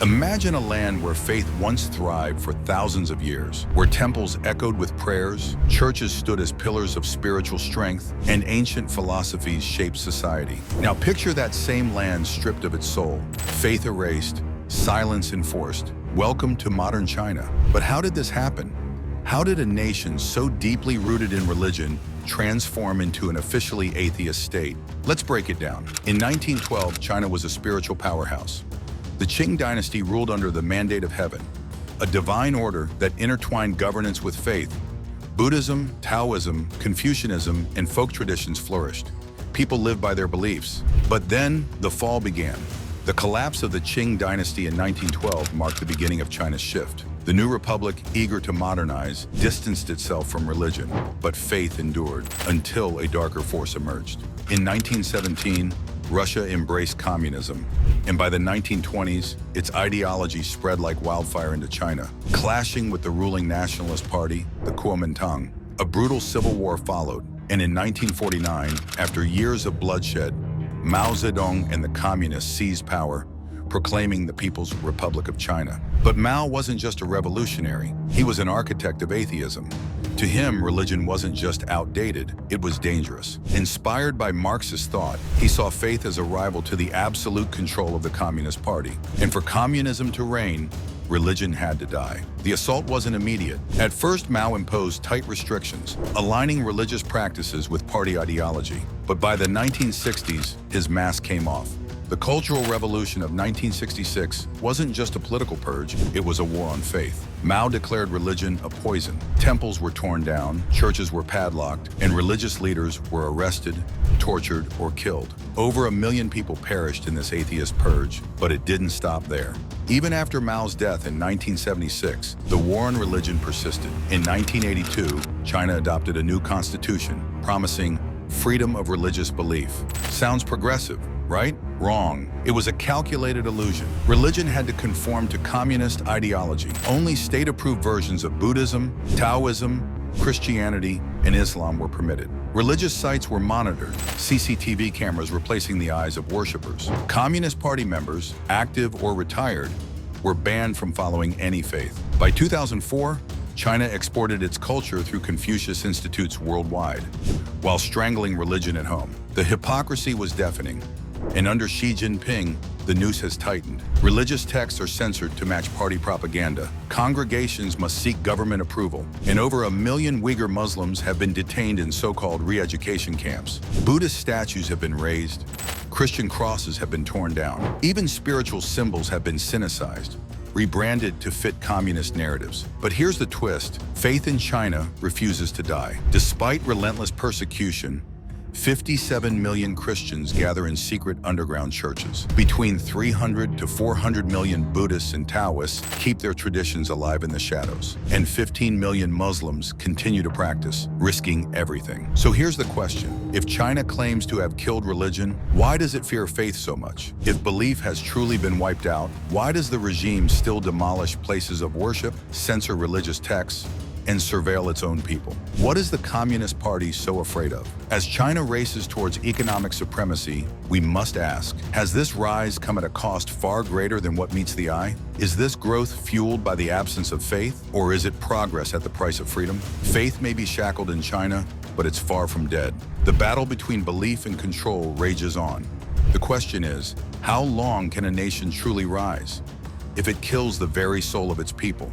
Imagine a land where faith once thrived for thousands of years, where temples echoed with prayers, churches stood as pillars of spiritual strength, and ancient philosophies shaped society. Now picture that same land stripped of its soul, faith erased, silence enforced. Welcome to modern China. But how did this happen? How did a nation so deeply rooted in religion transform into an officially atheist state? Let's break it down. In 1912, China was a spiritual powerhouse. The Qing dynasty ruled under the mandate of heaven, a divine order that intertwined governance with faith. Buddhism, Taoism, Confucianism, and folk traditions flourished. People lived by their beliefs. But then the fall began. The collapse of the Qing dynasty in 1912 marked the beginning of China's shift. The new republic, eager to modernize, distanced itself from religion, but faith endured until a darker force emerged. In 1917, Russia embraced communism, and by the 1920s, its ideology spread like wildfire into China. Clashing with the ruling nationalist party, the Kuomintang, a brutal civil war followed, and in 1949, after years of bloodshed, Mao Zedong and the communists seized power, proclaiming the People's Republic of China. But Mao wasn't just a revolutionary, he was an architect of atheism. To him, religion wasn't just outdated, it was dangerous. Inspired by Marxist thought, he saw faith as a rival to the absolute control of the Communist Party. And for communism to reign, religion had to die. The assault wasn't immediate. At first, Mao imposed tight restrictions, aligning religious practices with party ideology. But by the 1960s, his mask came off. The Cultural Revolution of 1966 wasn't just a political purge, it was a war on faith. Mao declared religion a poison. Temples were torn down, churches were padlocked, and religious leaders were arrested, tortured, or killed. Over 1 million people perished in this atheist purge, but it didn't stop there. Even after Mao's death in 1976, the war on religion persisted. In 1982, China adopted a new constitution, promising freedom of religious belief. Sounds progressive, right? Wrong. It was a calculated illusion. Religion had to conform to communist ideology. Only state-approved versions of Buddhism, Taoism, Christianity, and Islam were permitted. Religious sites were monitored, CCTV cameras replacing the eyes of worshippers. Communist Party members, active or retired, were banned from following any faith. By 2004, China exported its culture through Confucius institutes worldwide, while strangling religion at home. The hypocrisy was deafening. And under Xi Jinping, the noose has tightened. Religious texts are censored to match party propaganda. Congregations must seek government approval. And over 1 million Uyghur Muslims have been detained in so-called re-education camps. Buddhist statues have been razed. Christian crosses have been torn down. Even spiritual symbols have been sinicized, rebranded to fit communist narratives. But here's the twist. Faith in China refuses to die. Despite relentless persecution, 57 million Christians gather in secret underground churches. Between 300 to 400 million Buddhists and Taoists keep their traditions alive in the shadows. And 15 million Muslims continue to practice, risking everything. So here's the question. If China claims to have killed religion, why does it fear faith so much? If belief has truly been wiped out, why does the regime still demolish places of worship, censor religious texts, and surveil its own people? What is the Communist Party so afraid of? As China races towards economic supremacy, we must ask, has this rise come at a cost far greater than what meets the eye? Is this growth fueled by the absence of faith, or is it progress at the price of freedom? Faith may be shackled in China, but it's far from dead. The battle between belief and control rages on. The question is, how long can a nation truly rise if it kills the very soul of its people?